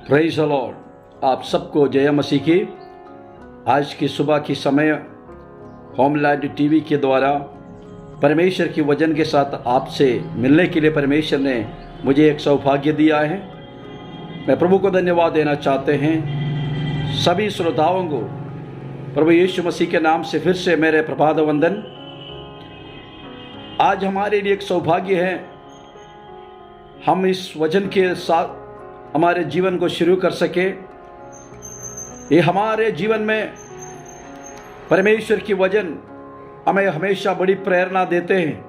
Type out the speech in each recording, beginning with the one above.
Praise the Lord. आप सबको जय मसीह की। आज की सुबह की समय होमलैंड टीवी के द्वारा परमेश्वर की वचन के साथ आपसे मिलने के लिए परमेश्वर ने मुझे एक सौभाग्य दिया है। मैं प्रभु को धन्यवाद देना चाहते हैं। सभी श्रोताओं को प्रभु यीशु मसीह के नाम से फिर से मेरे प्रभात वंदन। आज हमारे लिए एक सौभाग्य है, हम इस वचन के साथ हमारे जीवन को शुरू कर सके। ये हमारे जीवन में परमेश्वर की वचन हमें हमेशा बड़ी प्रेरणा देते हैं।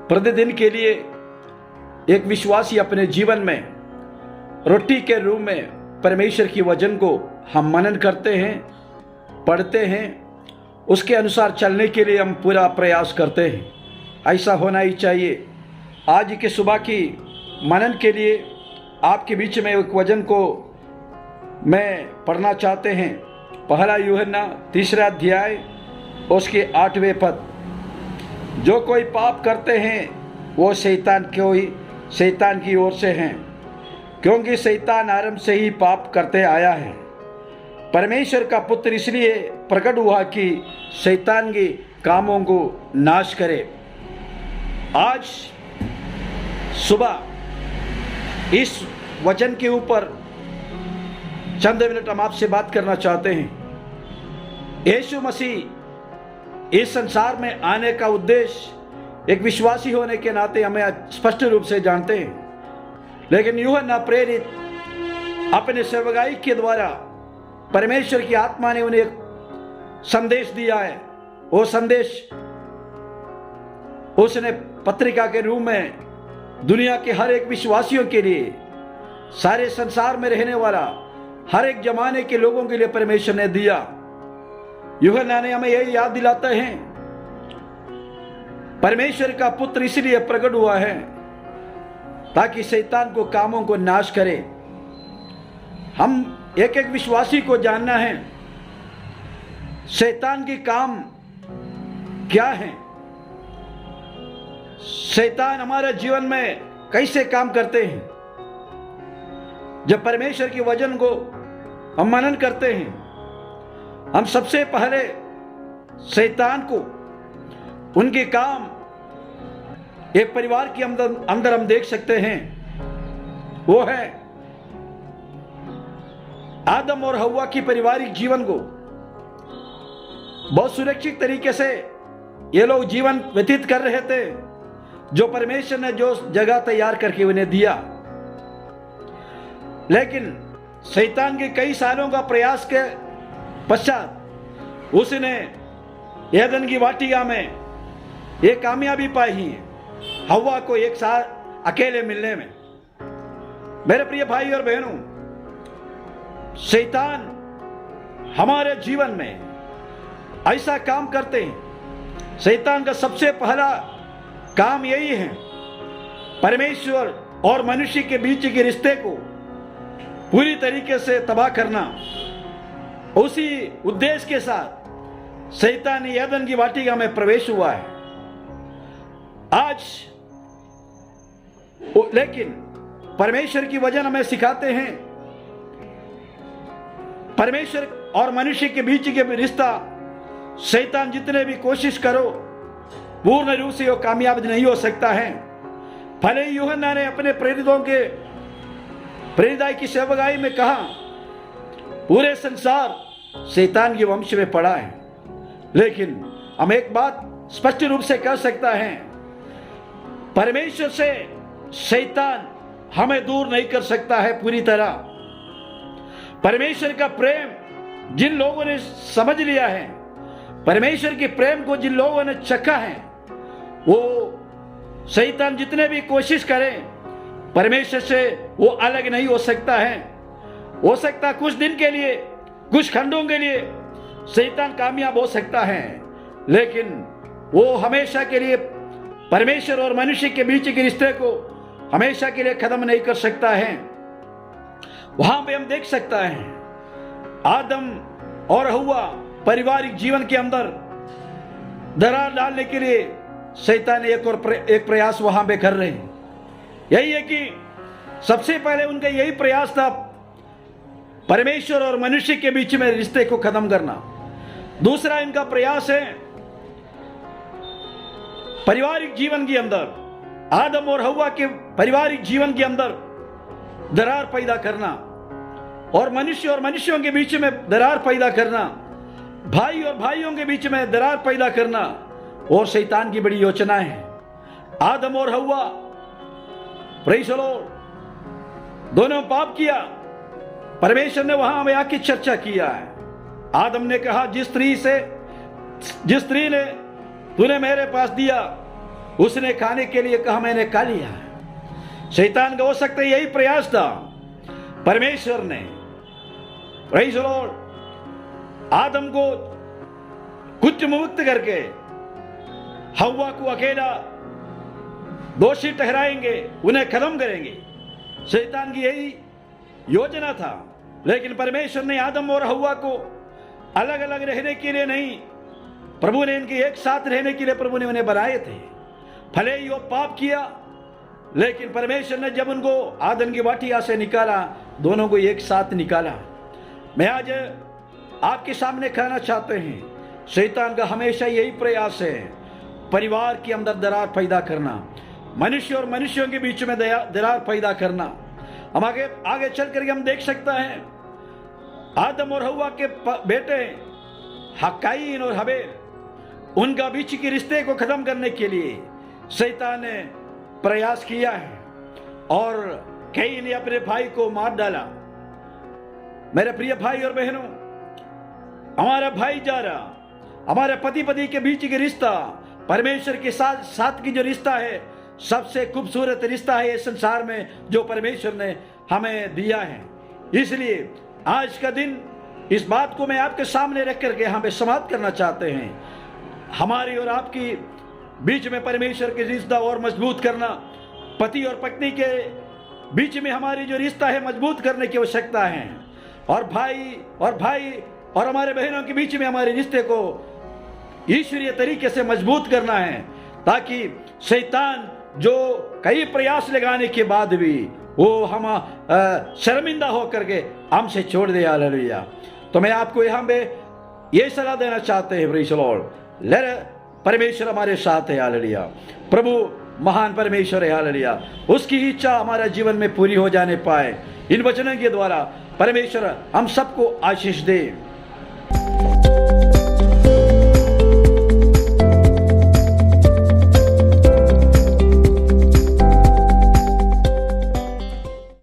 प्रतिदिन के लिए एक विश्वासी अपने जीवन में रोटी के रूप में परमेश्वर की वचन को हम मनन करते हैं, पढ़ते हैं, उसके अनुसार चलने के लिए हम पूरा प्रयास करते हैं। ऐसा होना ही चाहिए। आज की सुबह की मनन के लिए आपके बीच में एक वचन को मैं पढ़ना चाहते हैं। पहला यूहन्ना 3 अध्याय उसके 8वें पद। जो कोई पाप करते हैं वो शैतान की ओर से हैं, क्योंकि शैतान आरंभ से ही पाप करते आया है। परमेश्वर का पुत्र इसलिए प्रकट हुआ कि शैतान के कामों को नाश करे। आज सुबह इस वचन के ऊपर चंद मिनट हम आपसे बात करना चाहते हैं। यीशु मसीह इस संसार में आने का उद्देश्य एक विश्वासी होने के नाते हमें स्पष्ट रूप से जानते हैं, लेकिन यूहन्ना प्रेरित अपने सेवकाई के द्वारा परमेश्वर की आत्मा ने उन्हें एक संदेश दिया है। वो संदेश उसने पत्रिका के रूप में दुनिया के हर एक विश्वासियों के लिए, सारे संसार में रहने वाला हर एक जमाने के लोगों के लिए परमेश्वर ने दिया। यूहन्ना ने हमें यही याद दिलाता है, परमेश्वर का पुत्र इसलिए प्रकट हुआ है ताकि शैतान को कामों को नाश करे। हम एक एक विश्वासी को जानना है शैतान के काम क्या है, शैतान हमारे जीवन में कैसे काम करते हैं। जब परमेश्वर के वचन को हम मनन करते हैं, हम सबसे पहले शैतान को उनके काम एक परिवार के अंदर हम देख सकते हैं। वो है आदम और हव्वा की पारिवारिक जीवन को बहुत सुरक्षित तरीके से ये लोग जीवन व्यतीत कर रहे थे, जो परमेश्वर ने जो जगह तैयार करके उन्हें दिया। लेकिन शैतान के कई सालों का प्रयास के पश्चात उसने एदन की वाटिका में ये कामयाबी पाई है, हव्वा को एक साथ अकेले मिलने में। मेरे प्रिय भाई और बहनों, शैतान हमारे जीवन में ऐसा काम करते हैं। शैतान का सबसे पहला काम यही है, परमेश्वर और मनुष्य के बीच के रिश्ते को पूरी तरीके से तबाह करना। उसी उद्देश्य के साथ शैतान एदन की वाटिका में प्रवेश हुआ है। आज लेकिन परमेश्वर की वचन हमें सिखाते हैं, परमेश्वर और मनुष्य के बीच के रिश्ता शैतान जितने भी कोशिश करो पूर्ण रूप से वो कामयाब नहीं हो सकता है। भले ही यूहन्ना ने अपने प्रेरितों के प्रेरिताई की सेवकाई में कहा, पूरे संसार शैतान के वंश में पड़ा है, लेकिन हम एक बात स्पष्ट रूप से कह सकता है, परमेश्वर से शैतान हमें दूर नहीं कर सकता है पूरी तरह। परमेश्वर का प्रेम जिन लोगों ने समझ लिया है, परमेश्वर के प्रेम को जिन लोगों ने चखा है, वो शैतान जितने भी कोशिश करें परमेश्वर से वो अलग नहीं हो सकता है। हो सकता कुछ दिन के लिए, कुछ खंडों के लिए शैतान कामयाब हो सकता है, लेकिन वो हमेशा के लिए परमेश्वर और मनुष्य के बीच के रिश्ते को हमेशा के लिए खत्म नहीं कर सकता है। वहां पे हम देख सकता है आदम और हव्वा पारिवारिक जीवन के अंदर दरार डालने के लिए शैतान एक प्रयास वहां पे कर रहे हैं। यही है कि सबसे पहले उनका यही प्रयास था परमेश्वर और मनुष्य के बीच में रिश्ते को खत्म करना। दूसरा इनका प्रयास है पारिवारिक जीवन के अंदर, आदम और हव्वा के पारिवारिक जीवन के अंदर दरार पैदा करना और मनुष्य और मनुष्यों के बीच में दरार पैदा करना, भाई और भाइयों के बीच में दरार पैदा करना। और शैतान की बड़ी योजना है। आदम और हव्वा प्रेज़ द लॉर्ड दोनों पाप किया। परमेश्वर ने वहां में आके चर्चा किया है। आदम ने कहा जिस स्त्री ने तूने मेरे पास दिया उसने खाने के लिए कहा, मैंने खा लिया है। शैतान का हो सकता है यही प्रयास था। परमेश्वर ने प्रेज़ द लॉर्ड आदम को कुछ मुक्त करके हव्वा को अकेला दोषी ठहराएंगे, उन्हें खत्म करेंगे। शैतान की यही योजना था। लेकिन परमेश्वर ने आदम और हव्वा को अलग अलग रहने के लिए नहीं, प्रभु ने इनके एक साथ रहने के लिए प्रभु ने उन्हें बनाए थे। भले ही वो पाप किया, लेकिन परमेश्वर ने जब उनको आदम की वाटिया से निकाला, दोनों को एक साथ निकाला। मैं आज आपके सामने कहना चाहते हैं, शैतान का हमेशा यही प्रयास है, परिवार के अंदर दरार पैदा करना, मनुष्य और मनुष्यों के बीच में दरार पैदा करना। हम आगे चल करके हम देख सकते हैं आदम और हव्वा के बेटे काईन और हबेल, उनका बीच के रिश्ते को खत्म करने के लिए शैतान ने प्रयास किया है और काईन ने अपने भाई को मार डाला। मेरे प्रिय भाई और बहनों, हमारा भाईचारा, हमारे पति पत्नी के बीच के रिश्ता, परमेश्वर के साथ की जो रिश्ता है, सबसे खूबसूरत रिश्ता है इस संसार में जो परमेश्वर ने हमें दिया है। इसलिए आज का दिन इस बात को मैं आपके सामने रख करके यहाँ पे समाप्त करना चाहते हैं। हमारी और आपकी बीच में परमेश्वर के रिश्ता और मजबूत करना, पति और पत्नी के बीच में हमारी जो रिश्ता है मजबूत करने की आवश्यकता है, और भाई और हमारे बहनों के बीच में हमारे रिश्ते को ईश्वरीय तरीके से मजबूत करना है, ताकि शैतान जो कई प्रयास लगाने के बाद भी वो हम शर्मिंदा होकर के हमसे छोड़ दे। हालेलुया। तो मैं आपको यहाँ पे ये सलाह देना चाहते हैं, प्रेज़ द लॉर्ड, परमेश्वर हमारे साथ है। हालेलुया। प्रभु महान परमेश्वर है। हालेलुया। उसकी इच्छा हमारे जीवन में पूरी हो जाने पाए, इन वचनों के द्वारा परमेश्वर हम सबको आशीष दे।